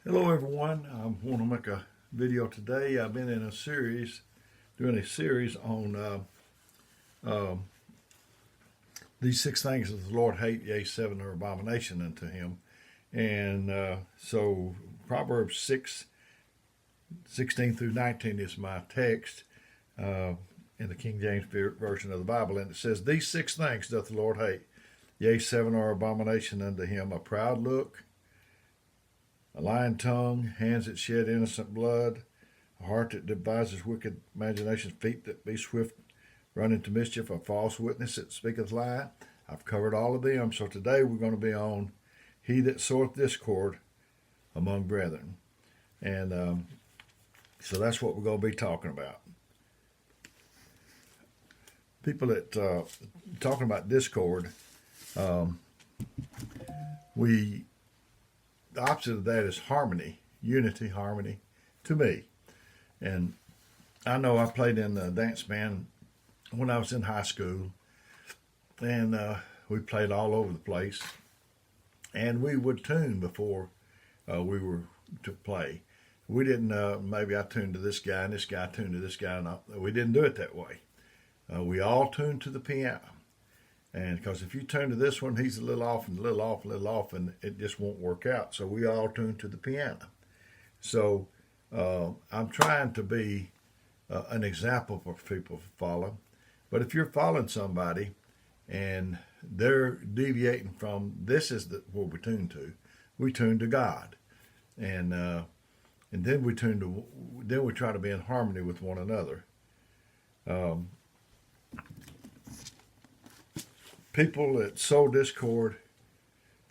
Hello everyone, I want to make a video today. I've been doing a series on uh, these six things that the Lord hate, yea, seven are abomination unto him. And so Proverbs 6:16 through 19 is my text in the King James Version of the Bible. And it says, "These six things doth the Lord hate, yea, seven are abomination unto him, a proud look, a lying tongue, hands that shed innocent blood, a heart that devises wicked imaginations, feet that be swift, run into mischief, a false witness that speaketh lie." I've covered all of them, so today we're going to be on he that soweth discord among brethren. And so that's what we're going to be talking about. People that, talking about discord, the opposite of that is harmony, unity, harmony, to me. And I know I played in the dance band when I was in high school, and we played all over the place. And we would tune before we were to play. We didn't, maybe I tuned to this guy and this guy tuned to this guy. And we didn't do it that way. We all tuned to the piano. And because if you tune to this one, he's a little off and a little off, a little off, and it just won't work out. So we all tune to the piano. So I'm trying to be an example for people to follow. But if you're following somebody and they're deviating from this is what we tune to God, and then we try to be in harmony with one another. People that sow discord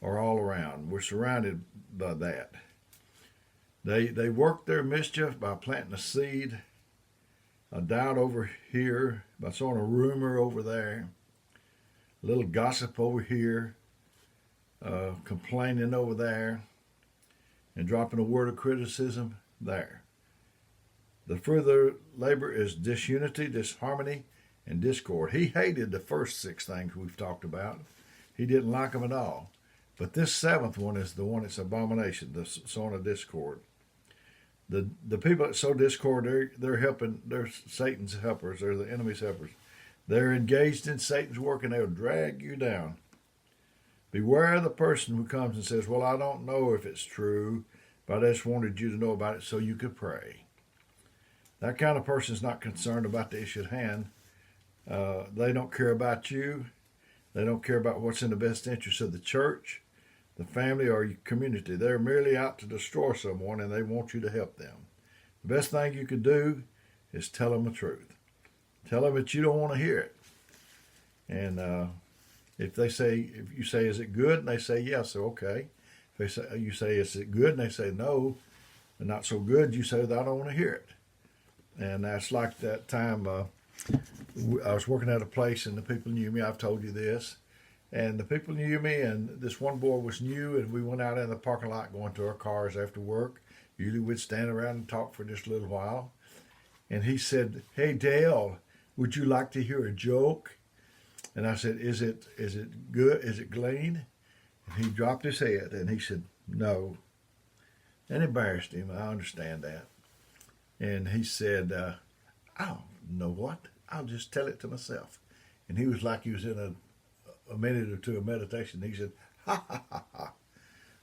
are all around. We're surrounded by that. They work their mischief by planting a seed, a doubt over here, by sowing a rumor over there, a little gossip over here, complaining over there, and dropping a word of criticism there. The fruit of their labor is disunity, disharmony, and discord. He hated the first six things we've talked about. He didn't like them at all. But this seventh one is the one that's abomination, the sowing of discord. The people that sow discord, they're Satan's helpers, they're the enemy's helpers. They're engaged in Satan's work and they'll drag you down. Beware of the person who comes and says, "Well, I don't know if it's true, but I just wanted you to know about it so you could pray." That kind of person is not concerned about the issue at hand. They don't care about you. They don't care about what's in the best interest of the church, the family, or your community. They're merely out to destroy someone and they want you to help them. The best thing you can do is tell them the truth. Tell them that you don't want to hear it. And if you say, "Is it good?" and they say yes, so okay. If you say, "Is it good?" and they say no, and not so good, you say, "I don't want to hear it." And that's like that time I was working at a place and the people knew me. I've told you this. And the people knew me, and this one boy was new, and we went out in the parking lot going to our cars after work. Usually we'd stand around and talk for just a little while. And he said, "Hey, Dale, would you like to hear a joke?" And I said, Is it good? Is it clean?" And he dropped his head and he said, "No." And embarrassed him. I understand that. And he said, "I don't know what. I'll just tell it to myself." And he was like he was in a minute or two of meditation. He said, "Ha, ha, ha, ha."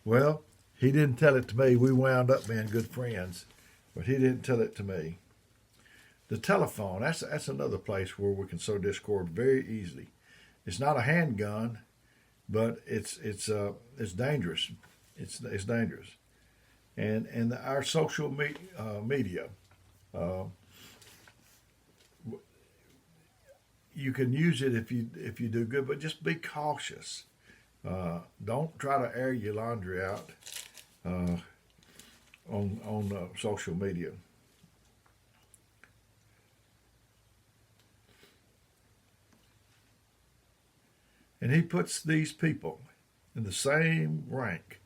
Well, he didn't tell it to me. We wound up being good friends, but he didn't tell it to me. The telephone, that's another place where we can sow discord very easily. It's not a handgun, but it's dangerous. It's dangerous. And our social media, you can use it if you do good, but just be cautious. Don't try to air your laundry out on social media. And he puts these people in the same rank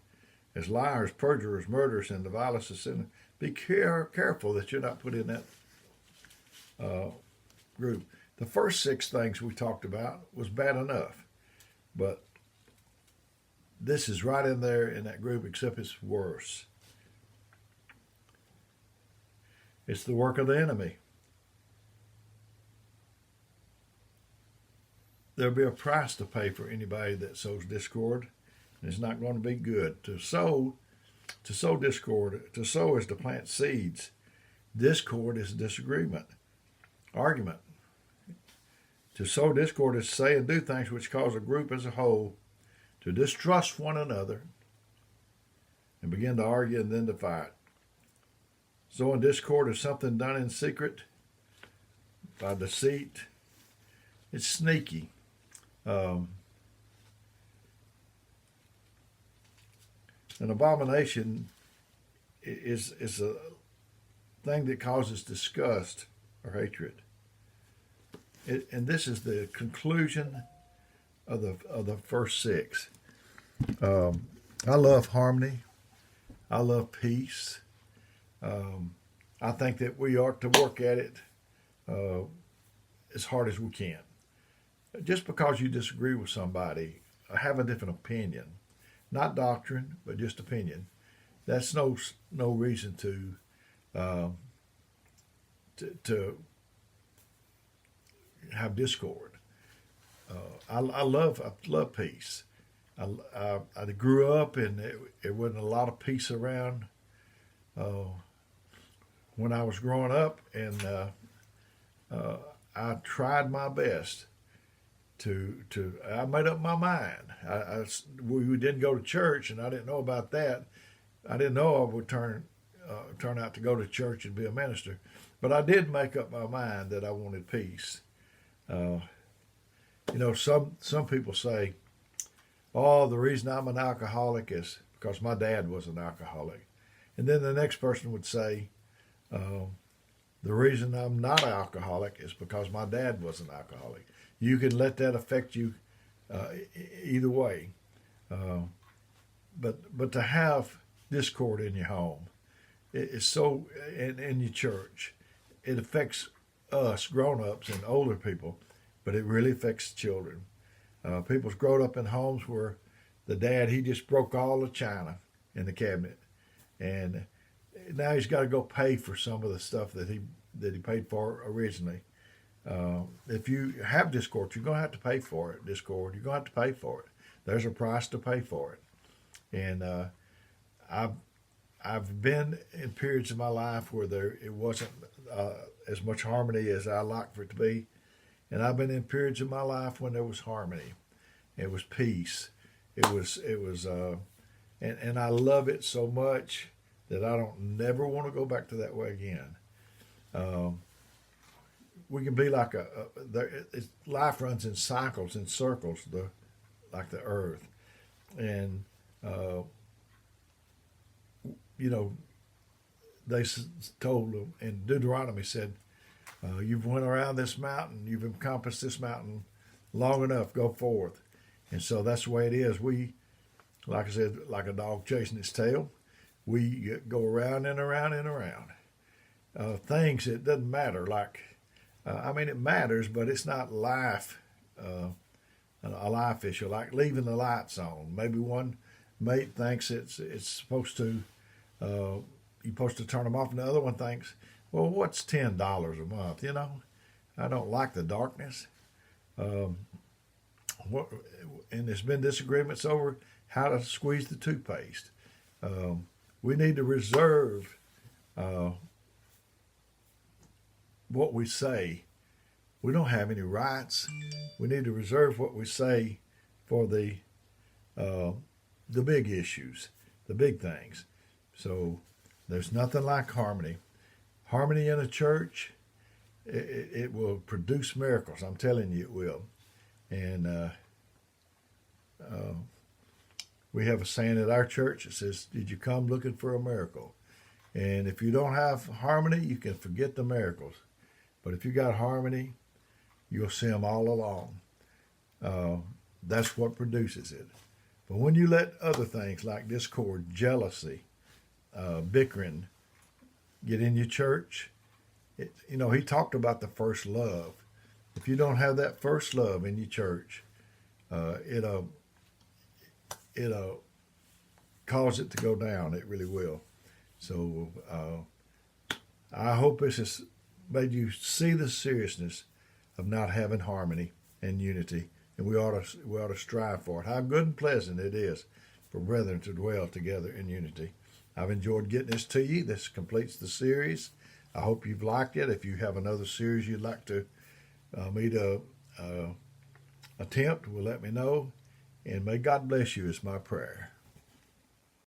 as liars, perjurers, murderers, and the vilest of sinners. Be careful that you're not put in that group. The first six things we talked about was bad enough, but this is right in there in that group, except it's worse. It's the work of the enemy. There'll be a price to pay for anybody that sows discord, and it's not going to be good. To sow discord, to sow is to plant seeds. Discord is disagreement, argument. To sow discord is to say and do things which cause a group as a whole to distrust one another and begin to argue and then to fight. Sowing discord is something done in secret, by deceit. It's sneaky. An abomination is a thing that causes disgust or hatred. And this is the conclusion of the first 6. I love harmony. I love peace. I think that we ought to work at it as hard as we can. Just because you disagree with somebody, have a different opinion, not doctrine, but just opinion, that's no reason to have discord. I love peace. I grew up and it wasn't a lot of peace around when I was growing up, and I tried my best I made up my mind. We didn't go to church, and I didn't know about that. I didn't know I would turn out to go to church and be a minister, but I did make up my mind that I wanted peace. Some people say, "Oh, the reason I'm an alcoholic is because my dad was an alcoholic," and then the next person would say, "The reason I'm not an alcoholic is because my dad was an alcoholic." You can let that affect you either way. But to have discord in your home is so, in your church, it affects us grown-ups and older people, but it really affects children. People's grown up in homes where the dad, he just broke all the china in the cabinet, and now he's got to go pay for some of the stuff that he paid for originally. If you have discord, you're going to have to pay for it. Discord, you're going to have to pay for it. There's a price to pay for it. And I've been in periods of my life where it wasn't as much harmony as I like for it to be, and I've been in periods of my life when there was harmony. It was peace. It was, and I love it so much that I don't never want to go back to that way again. We can be like life runs in cycles, in circles, like the earth. And, they told them, and Deuteronomy said, you've went around this mountain, you've encompassed this mountain long enough, go forth. And so that's the way it is. We, like I said, like a dog chasing its tail, we go around and around and around. Things, it doesn't matter, it matters, but it's not life, a life issue, like leaving the lights on. Maybe one mate thinks it's supposed to, you're supposed to turn them off, and the other one thinks, well, what's $10 a month? I don't like the darkness. And there's been disagreements over how to squeeze the toothpaste. We need to reserve what we say. We don't have any rights. We need to reserve what we say for the big issues, the big things. So there's nothing like harmony. Harmony in a church, it will produce miracles. I'm telling you, it will. And we have a saying at our church that says, "Did you come looking for a miracle?" And if you don't have harmony, you can forget the miracles. But if you got harmony, you'll see them all along. That's what produces it. But when you let other things like discord, jealousy, bickering get in your church, he talked about the first love. If you don't have that first love in your church, it'll cause it to go down. It really will. So I hope this has made you see the seriousness of not having harmony and unity, and we ought to strive for it. How good and pleasant it is for brethren to dwell together in unity. I've enjoyed getting this to you. This completes the series. I hope you've liked it. If you have another series you'd like to me to attempt, well, let me know. And may God bless you is my prayer.